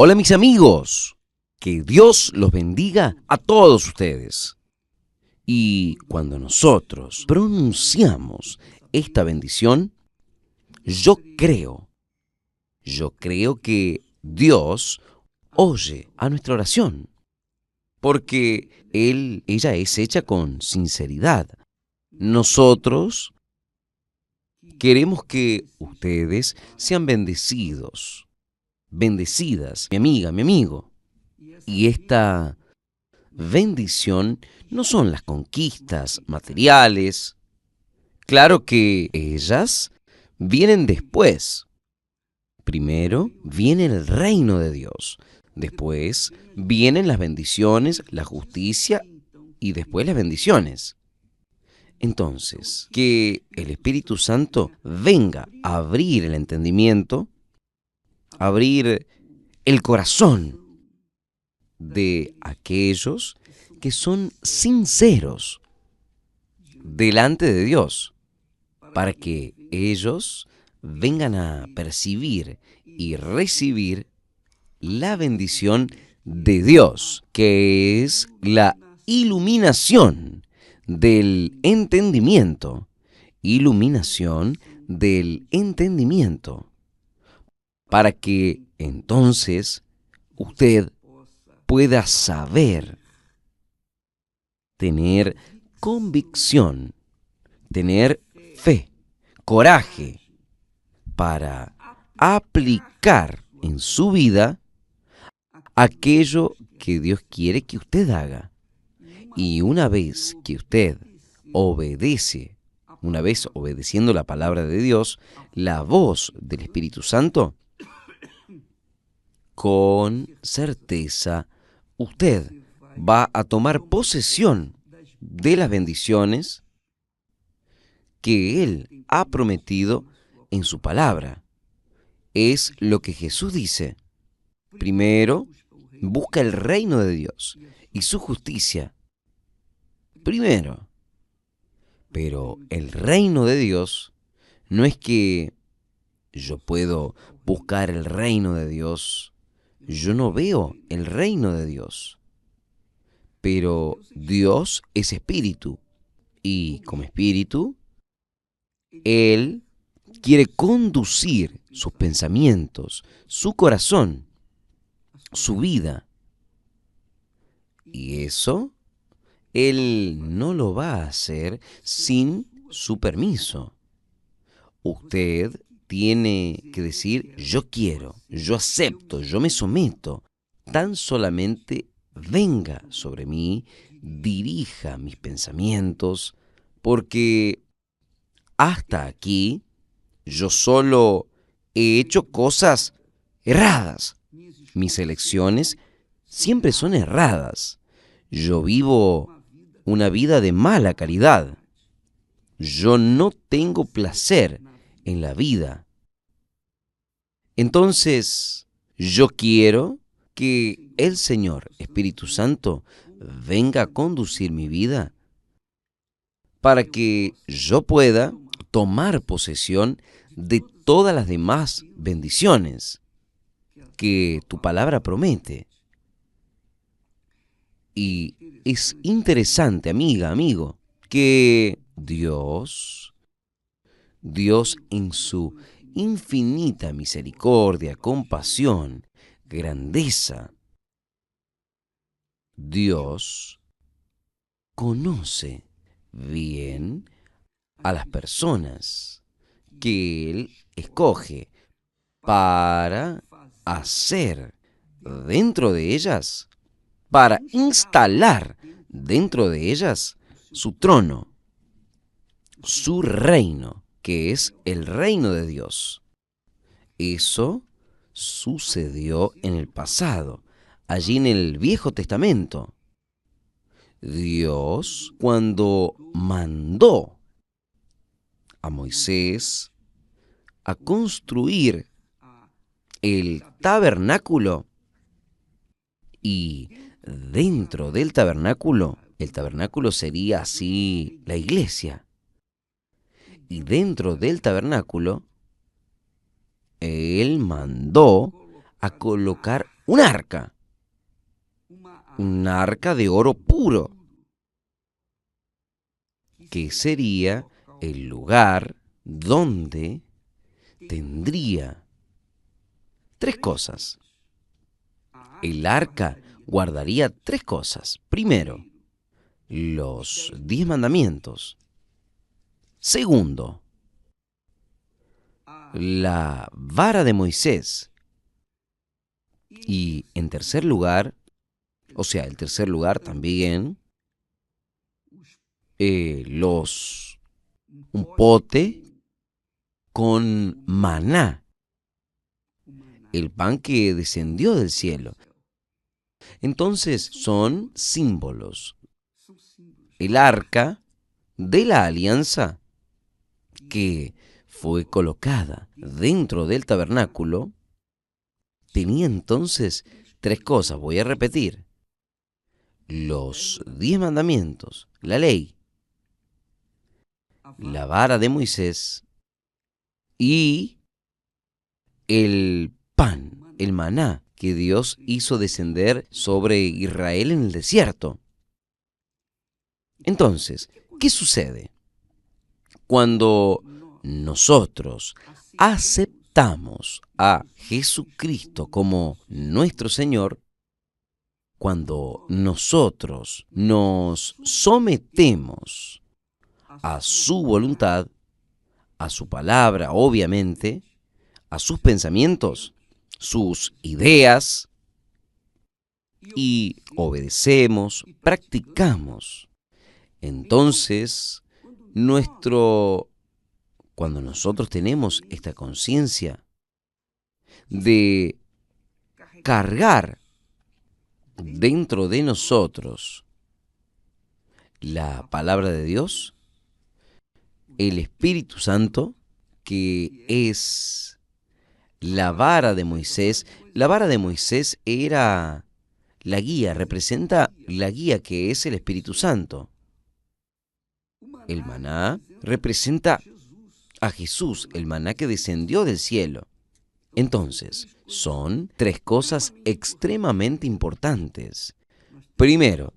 Hola mis amigos, que Dios los bendiga a todos ustedes. Y cuando nosotros pronunciamos esta bendición, yo creo que Dios oye a nuestra oración, porque ella es hecha con sinceridad. Nosotros queremos que ustedes sean bendecidos, bendecidas, mi amiga, mi amigo. Y esta bendición no son las conquistas materiales. Claro que ellas vienen después. Primero viene el reino de Dios. Después vienen las bendiciones, la justicia y después las bendiciones. Entonces, que el Espíritu Santo venga a abrir el entendimiento, abrir el corazón de aquellos que son sinceros delante de Dios, para que ellos vengan a percibir y recibir la bendición de Dios, que es la iluminación del entendimiento, iluminación del entendimiento, para que entonces usted pueda saber, tener convicción, tener fe, coraje para aplicar en su vida aquello que Dios quiere que usted haga. Y una vez que usted obedece, una vez obedeciendo la palabra de Dios, la voz del Espíritu Santo, con certeza usted va a tomar posesión de las bendiciones que Él ha prometido en su palabra. Es lo que Jesús dice. Primero, busca el reino de Dios y su justicia. Primero. Pero el reino de Dios no es que yo puedo buscar el reino de Dios. Yo no veo el reino de Dios. Pero Dios es espíritu. Y como espíritu, Él quiere conducir sus pensamientos, su corazón, su vida. Y eso Él no lo va a hacer sin su permiso. Usted tiene que decir, yo quiero, yo acepto, yo me someto. Tan solamente venga sobre mí, dirija mis pensamientos, porque hasta aquí yo solo he hecho cosas erradas. Mis elecciones siempre son erradas. Yo vivo una vida de mala calidad. Yo no tengo placer en la vida. Entonces, yo quiero que el Señor Espíritu Santo venga a conducir mi vida para que yo pueda tomar posesión de todas las demás bendiciones que tu palabra promete. Y es interesante, amiga, amigo, que Dios en su infinita misericordia, compasión, grandeza, Dios conoce bien a las personas que Él escoge para hacer dentro de ellas, para instalar dentro de ellas su trono, su reino, que es el reino de Dios. Eso sucedió en el pasado, allí en el Viejo Testamento. Dios, cuando mandó a Moisés a construir el tabernáculo, y dentro del tabernáculo, el tabernáculo sería así la iglesia, y dentro del tabernáculo, Él mandó a colocar un arca de oro puro, que sería el lugar donde tendría tres cosas. El arca guardaría tres cosas. Primero, los 10 mandamientos. Segundo, la vara de Moisés. Y en tercer lugar, el tercer lugar también, un pote con maná, el pan que descendió del cielo. Entonces son símbolos. El arca de la alianza que fue colocada dentro del tabernáculo tenía entonces tres cosas. Voy a repetir: los 10 mandamientos, la ley, la vara de Moisés y el pan, el maná que Dios hizo descender sobre Israel en el desierto. Entonces, ¿qué sucede? Cuando nosotros aceptamos a Jesucristo como nuestro Señor, cuando nosotros nos sometemos a su voluntad, a su palabra, obviamente, a sus pensamientos, sus ideas, y obedecemos, practicamos, entonces cuando nosotros tenemos esta conciencia de cargar dentro de nosotros la palabra de Dios, el Espíritu Santo, que es la vara de Moisés. La vara de Moisés era la guía, representa la guía que es el Espíritu Santo. El maná representa a Jesús, el maná que descendió del cielo. Entonces, son tres cosas extremadamente importantes. Primero,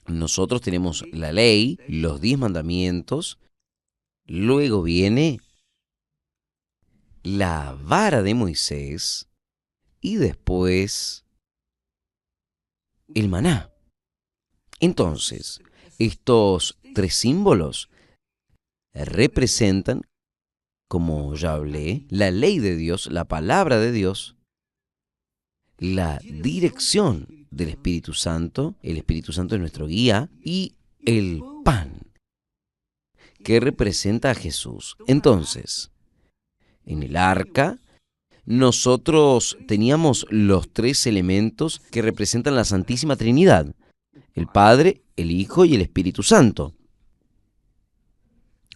nosotros tenemos la ley, los 10 mandamientos. Luego viene la vara de Moisés y después el maná. Entonces, estos tres símbolos representan, como ya hablé, la ley de Dios, la palabra de Dios, la dirección del Espíritu Santo. El Espíritu Santo es nuestro guía, y el pan, que representa a Jesús. Entonces, en el arca, nosotros teníamos los tres elementos que representan la Santísima Trinidad: el Padre, el Hijo y el Espíritu Santo.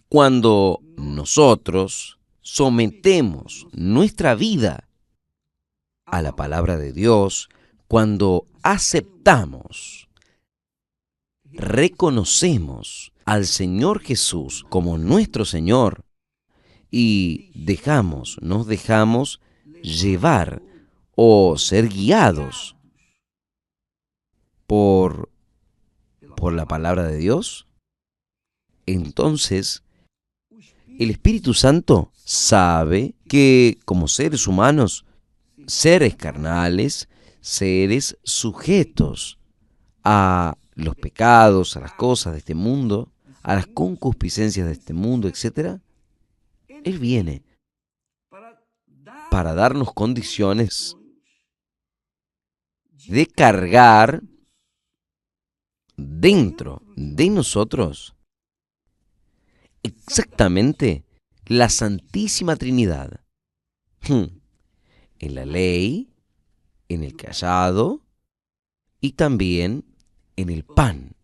Cuando nosotros sometemos nuestra vida a la palabra de Dios, cuando aceptamos, reconocemos al Señor Jesús como nuestro Señor y nos dejamos llevar o ser guiados por la palabra de Dios, entonces el Espíritu Santo sabe que como seres humanos, seres carnales, seres sujetos a los pecados, a las cosas de este mundo, a las concupiscencias de este mundo, etc., Él viene para darnos condiciones de cargar dentro de nosotros exactamente la Santísima Trinidad. En la ley, en el cayado y también en el pan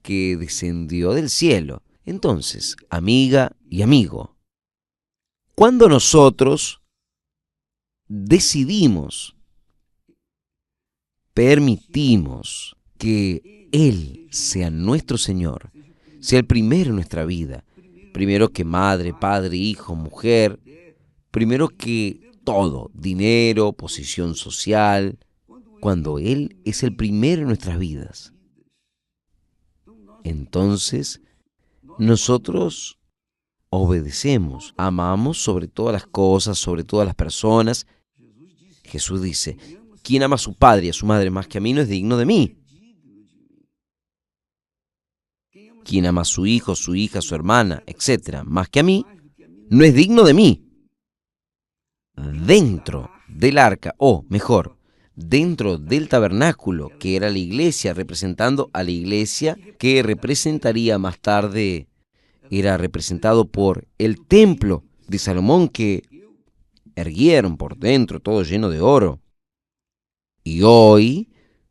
que descendió del cielo. Entonces, amiga y amigo, cuando nosotros decidimos, permitimos que Él sea nuestro Señor, sea el primero en nuestra vida, primero que madre, padre, hijo, mujer, primero que todo, dinero, posición social, cuando Él es el primero en nuestras vidas. Entonces, nosotros obedecemos, amamos sobre todas las cosas, sobre todas las personas. Jesús dice, quien ama a su padre y a su madre más que a mí no es digno de mí. Quien ama a su hijo, su hija, su hermana, etcétera, más que a mí, no es digno de mí. Dentro del arca, o mejor, dentro del tabernáculo, que era la iglesia, representando a la iglesia que representaría más tarde, era representado por el templo de Salomón que erguieron por dentro, todo lleno de oro. Y hoy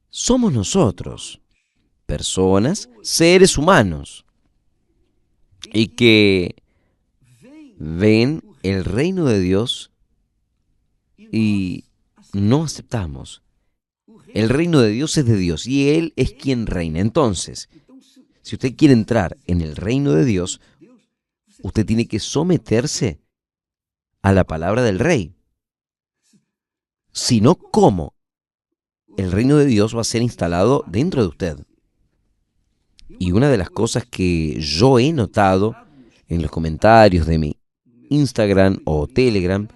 somos nosotros, personas, seres humanos, y que ven el reino de Dios y no aceptamos. El reino de Dios es de Dios y Él es quien reina. Entonces, si usted quiere entrar en el reino de Dios, usted tiene que someterse a la palabra del rey. Si no, ¿cómo? El reino de Dios va a ser instalado dentro de usted. Y una de las cosas que yo he notado en los comentarios de mi Instagram o Telegram,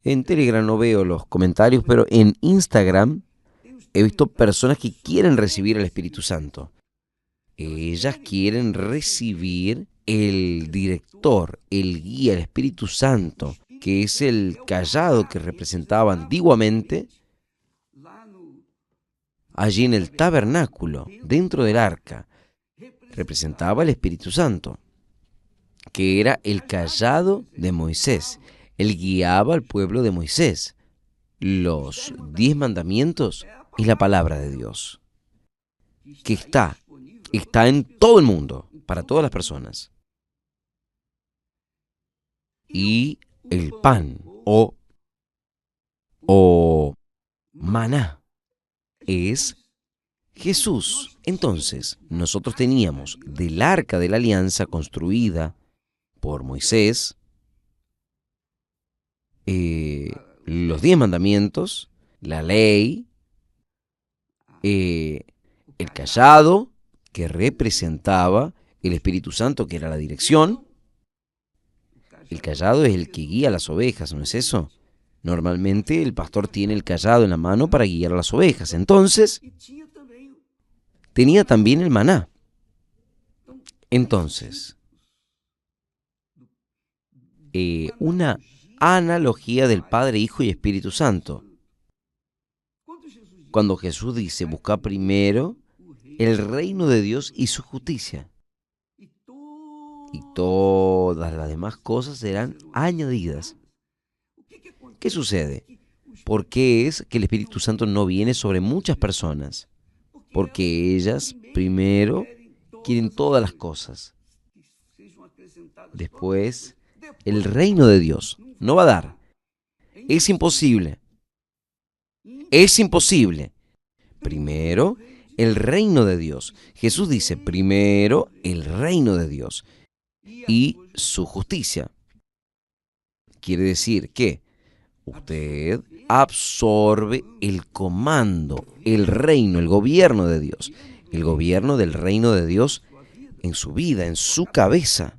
en Telegram no veo los comentarios, pero en Instagram he visto personas que quieren recibir el Espíritu Santo. Ellas quieren recibir el director, el guía, el Espíritu Santo, que es el cayado que representaba antiguamente allí en el tabernáculo, dentro del arca. Representaba el Espíritu Santo, que era el cayado de Moisés. Él guiaba al pueblo de Moisés. Los 10 mandamientos es la palabra de Dios, que está en todo el mundo, para todas las personas. Y el pan o maná es Jesús. Entonces, nosotros teníamos del arca de la alianza construida por Moisés, los 10 mandamientos, la ley, el cayado, que representaba el Espíritu Santo, que era la dirección. El cayado es el que guía a las ovejas, ¿no es eso? Normalmente el pastor tiene el cayado en la mano para guiar a las ovejas. Entonces, tenía también el maná. Entonces, una analogía del Padre, Hijo y Espíritu Santo. Cuando Jesús dice, busca primero el reino de Dios y su justicia, y todas las demás cosas serán añadidas. ¿Qué sucede? ¿Por qué es que el Espíritu Santo no viene sobre muchas personas? Porque ellas primero quieren todas las cosas. Después, el reino de Dios no va a dar. Es imposible. Es imposible. Primero, el reino de Dios. Jesús dice, primero, el reino de Dios y su justicia. Quiere decir que usted absorbe el comando, el reino, el gobierno de Dios, el gobierno del reino de Dios en su vida, en su cabeza,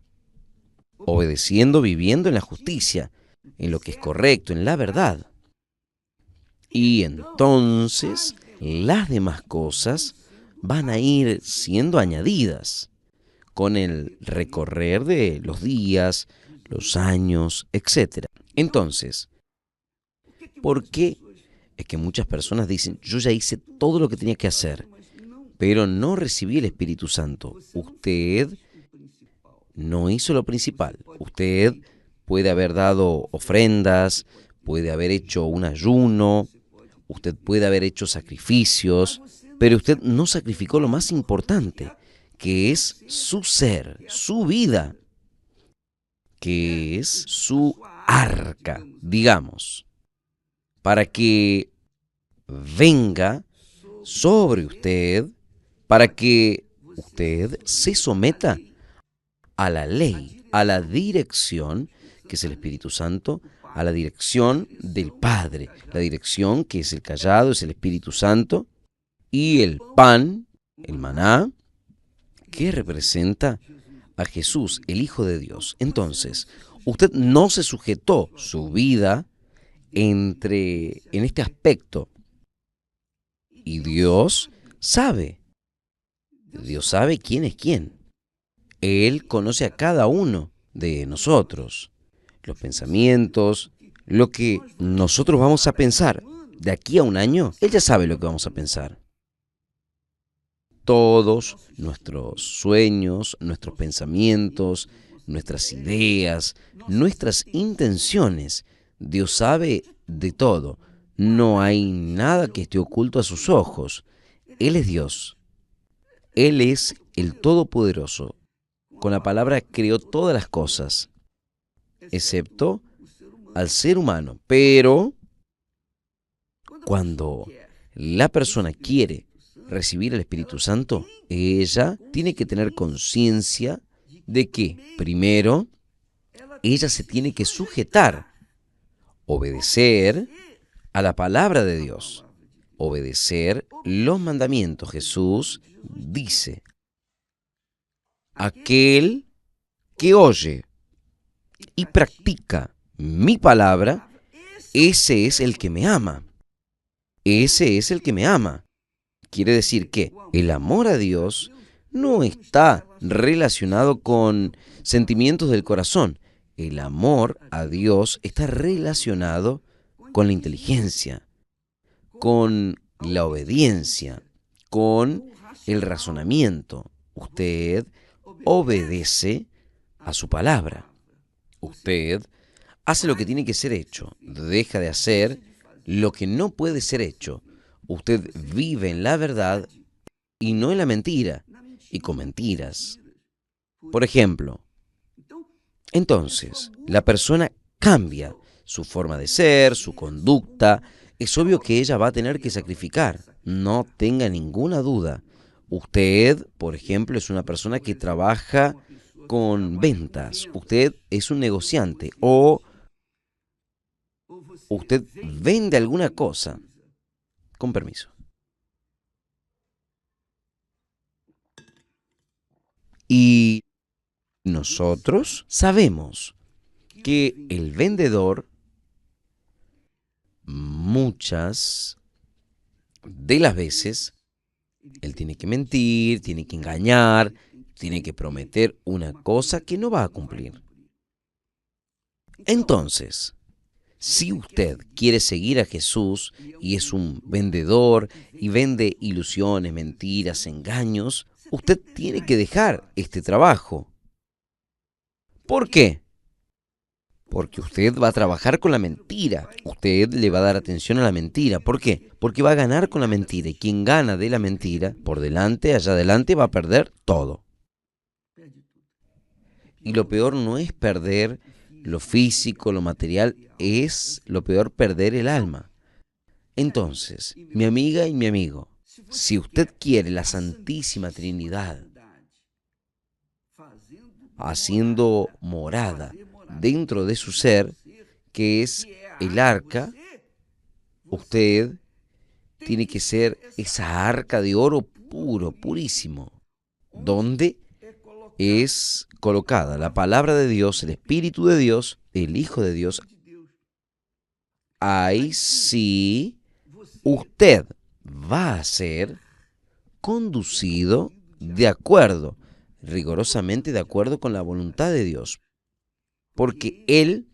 obedeciendo, viviendo en la justicia, en lo que es correcto, en la verdad. Y entonces las demás cosas van a ir siendo añadidas con el recorrer de los días, los años, etc. Entonces, ¿por qué es que muchas personas dicen, yo ya hice todo lo que tenía que hacer, pero no recibí el Espíritu Santo? Usted no hizo lo principal. Usted puede haber dado ofrendas, puede haber hecho un ayuno, usted puede haber hecho sacrificios, pero usted no sacrificó lo más importante, que es su ser, su vida, que es su arca, digamos, para que venga sobre usted, para que usted se someta a la ley, a la dirección, que es el Espíritu Santo, a la dirección del Padre, la dirección que es el cayado, es el Espíritu Santo, y el pan, el maná, que representa a Jesús, el Hijo de Dios. Entonces, usted no se sujetó su vida en este aspecto, y Dios sabe quién es quién. Él conoce a cada uno de nosotros, los pensamientos, lo que nosotros vamos a pensar. De aquí a un año, Él ya sabe lo que vamos a pensar. Todos nuestros sueños, nuestros pensamientos, nuestras ideas, nuestras intenciones. Dios sabe de todo. No hay nada que esté oculto a sus ojos. Él es Dios. Él es el Todopoderoso. Con la palabra creó todas las cosas, excepto al ser humano. Pero cuando la persona quiere recibir el Espíritu Santo, ella tiene que tener conciencia de que, primero, ella se tiene que sujetar, obedecer a la palabra de Dios, obedecer los mandamientos. Jesús dice: aquel que oye y practica mi palabra, ese es el que me ama. Ese es el que me ama. Quiere decir que el amor a Dios no está relacionado con sentimientos del corazón. El amor a Dios está relacionado con la inteligencia, con la obediencia, con el razonamiento. Usted obedece a su palabra. Usted hace lo que tiene que ser hecho, deja de hacer lo que no puede ser hecho. Usted vive en la verdad y no en la mentira, y con mentiras. Por ejemplo, entonces, la persona cambia su forma de ser, su conducta. Es obvio que ella va a tener que sacrificar, no tenga ninguna duda. Usted, por ejemplo, es una persona que trabaja con ventas. Usted es un negociante o usted vende alguna cosa. Con permiso. Y nosotros sabemos que el vendedor muchas de las veces él tiene que mentir, tiene que engañar, tiene que prometer una cosa que no va a cumplir. Entonces, si usted quiere seguir a Jesús y es un vendedor y vende ilusiones, mentiras, engaños, usted tiene que dejar este trabajo. ¿Por qué? Porque usted va a trabajar con la mentira. Usted le va a dar atención a la mentira. ¿Por qué? Porque va a ganar con la mentira. Y quien gana de la mentira, por delante, allá adelante, va a perder todo. Y lo peor no es perder lo físico, lo material, es lo peor perder el alma. Entonces, mi amiga y mi amigo, si usted quiere la Santísima Trinidad haciendo morada dentro de su ser, que es el arca, usted tiene que ser esa arca de oro puro, purísimo, donde es colocada la palabra de Dios, el Espíritu de Dios, el Hijo de Dios. Ahí sí usted va a ser conducido de acuerdo, rigurosamente de acuerdo con la voluntad de Dios, porque Él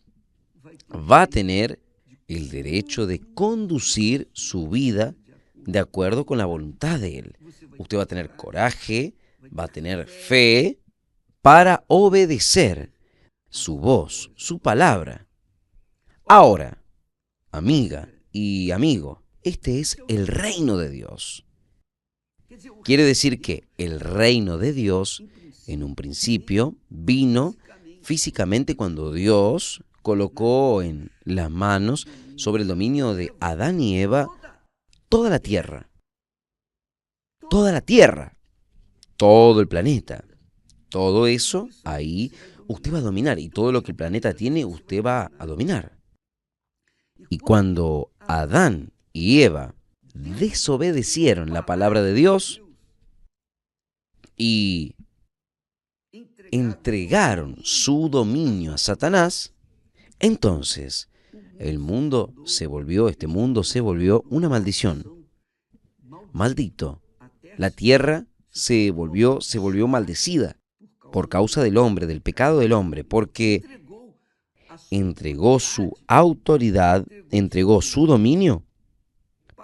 va a tener el derecho de conducir su vida de acuerdo con la voluntad de Él. Usted va a tener coraje, va a tener fe para obedecer su voz, su palabra. Ahora, amiga y amigo, este es el reino de Dios. Quiere decir que el reino de Dios, en un principio, vino físicamente cuando Dios colocó en las manos sobre el dominio de Adán y Eva toda la tierra, todo el planeta. Todo eso, ahí usted va a dominar y todo lo que el planeta tiene, usted va a dominar. Y cuando Adán y Eva desobedecieron la palabra de Dios y entregaron su dominio a Satanás, entonces este mundo se volvió una maldición. Maldito. La tierra se volvió maldecida por causa del hombre, del pecado del hombre, porque entregó su autoridad, entregó su dominio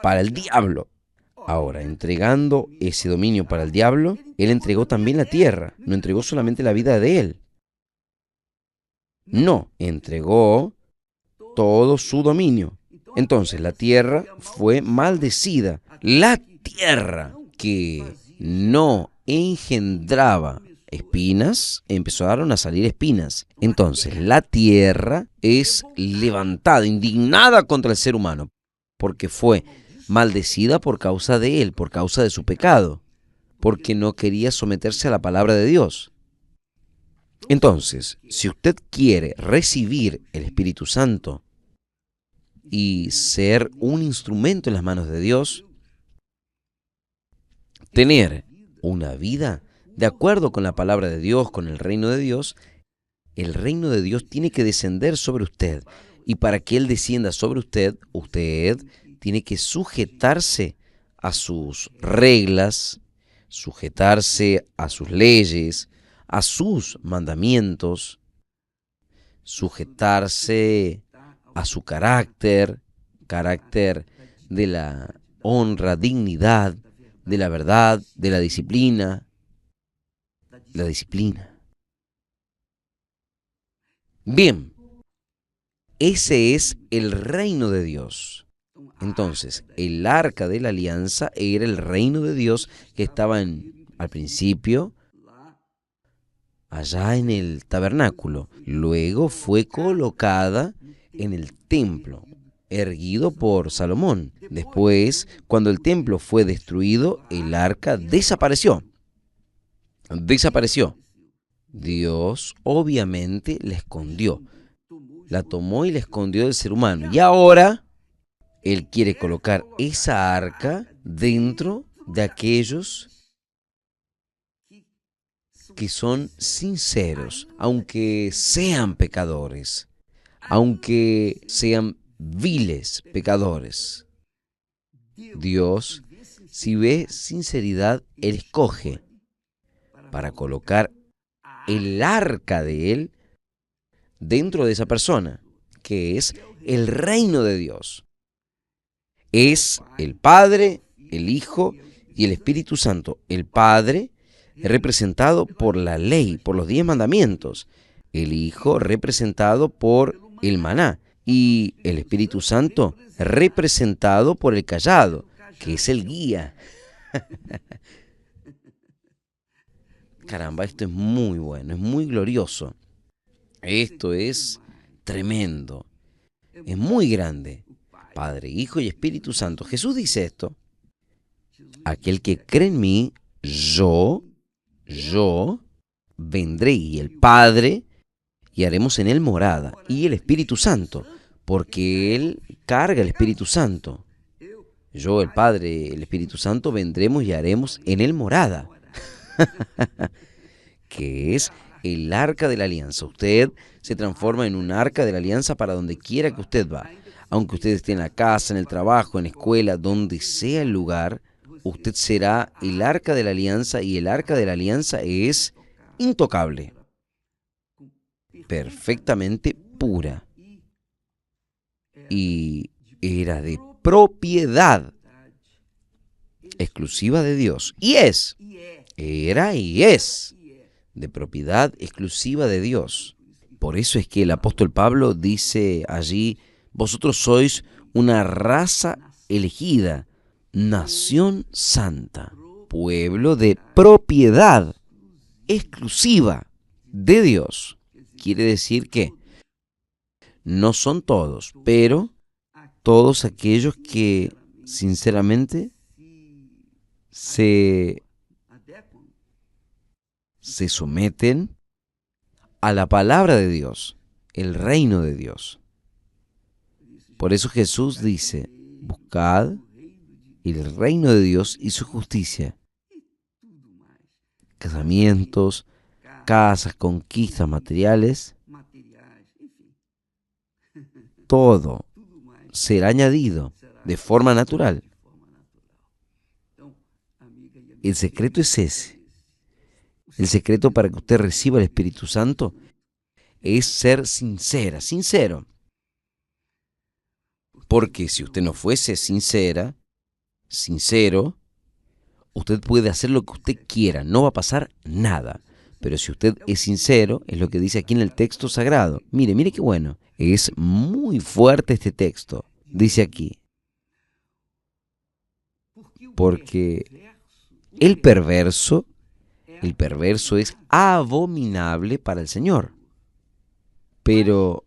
para el diablo. Ahora, entregando ese dominio para el diablo, él entregó también la tierra, no entregó solamente la vida de él, no, entregó todo su dominio. Entonces la tierra fue maldecida. La tierra que no engendraba espinas, empezaron a salir espinas. Entonces la tierra es levantada, indignada contra el ser humano, porque fue maldecida por causa de él, por causa de su pecado, porque no quería someterse a la palabra de Dios. Entonces, si usted quiere recibir el Espíritu Santo y ser un instrumento en las manos de Dios, tener una vida de acuerdo con la palabra de Dios, con el reino de Dios, el reino de Dios tiene que descender sobre usted. Y para que Él descienda sobre usted, usted tiene que sujetarse a sus reglas, sujetarse a sus leyes, a sus mandamientos, sujetarse a su carácter de la honra, dignidad, de la verdad, de la disciplina. Bien, ese es el reino de Dios. Entonces, el arca de la alianza era el reino de Dios que estaba al principio allá en el tabernáculo. Luego fue colocada en el templo, erguido por Salomón. Después, cuando el templo fue destruido, el arca desapareció. Dios obviamente la escondió. La tomó y la escondió del ser humano. Y ahora Él quiere colocar esa arca dentro de aquellos que son sinceros, aunque sean pecadores, aunque sean viles pecadores. Dios, si ve sinceridad, Él escoge para colocar el arca de Él dentro de esa persona, que es el reino de Dios. Es el Padre, el Hijo y el Espíritu Santo. El Padre representado por la ley, por los 10 mandamientos. El Hijo representado por el maná. Y el Espíritu Santo representado por el cayado, que es el guía. Caramba, esto es muy bueno, es muy glorioso. Esto es tremendo, es muy grande. Padre, Hijo y Espíritu Santo. Jesús dice esto: aquel que cree en mí, yo vendré y el Padre, y haremos en él morada, y el Espíritu Santo, porque Él carga el Espíritu Santo. Yo, el Padre, el Espíritu Santo, vendremos y haremos en él morada, que es el arca de la alianza. Usted se transforma en un arca de la alianza para donde quiera que usted va. Aunque usted esté en la casa, en el trabajo, en la escuela, donde sea el lugar, usted será el arca de la alianza, y el arca de la alianza es intocable, perfectamente pura, y era de propiedad exclusiva de Dios. Era y es de propiedad exclusiva de Dios. Por eso es que el apóstol Pablo dice allí: vosotros sois una raza elegida, nación santa, pueblo de propiedad exclusiva de Dios. Quiere decir que no son todos, pero todos aquellos que sinceramente se someten a la palabra de Dios, el reino de Dios. Por eso Jesús dice, buscad el reino de Dios y su justicia. Casamientos, casas, conquistas materiales, todo será añadido de forma natural. El secreto es ese. El secreto para que usted reciba el Espíritu Santo es ser sincera, sincero. Porque si usted no fuese sincera, sincero, usted puede hacer lo que usted quiera, no va a pasar nada. Pero si usted es sincero, es lo que dice aquí en el texto sagrado. Mire qué bueno. Es muy fuerte este texto. Dice aquí, porque el perverso es abominable para el Señor. Pero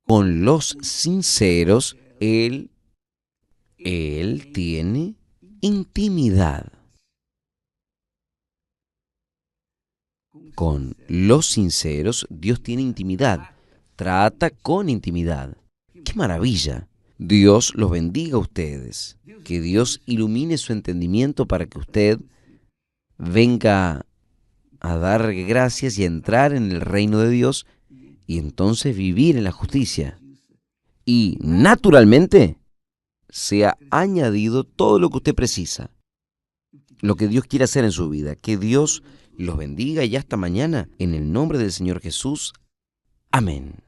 con los sinceros, Él tiene intimidad. Con los sinceros, Dios tiene intimidad. Trata con intimidad. ¡Qué maravilla! Dios los bendiga a ustedes. Que Dios ilumine su entendimiento para que usted venga a dar gracias y a entrar en el reino de Dios y entonces vivir en la justicia. Y naturalmente sea añadido todo lo que usted precisa, lo que Dios quiere hacer en su vida. Que Dios los bendiga y hasta mañana, en el nombre del Señor Jesús. Amén.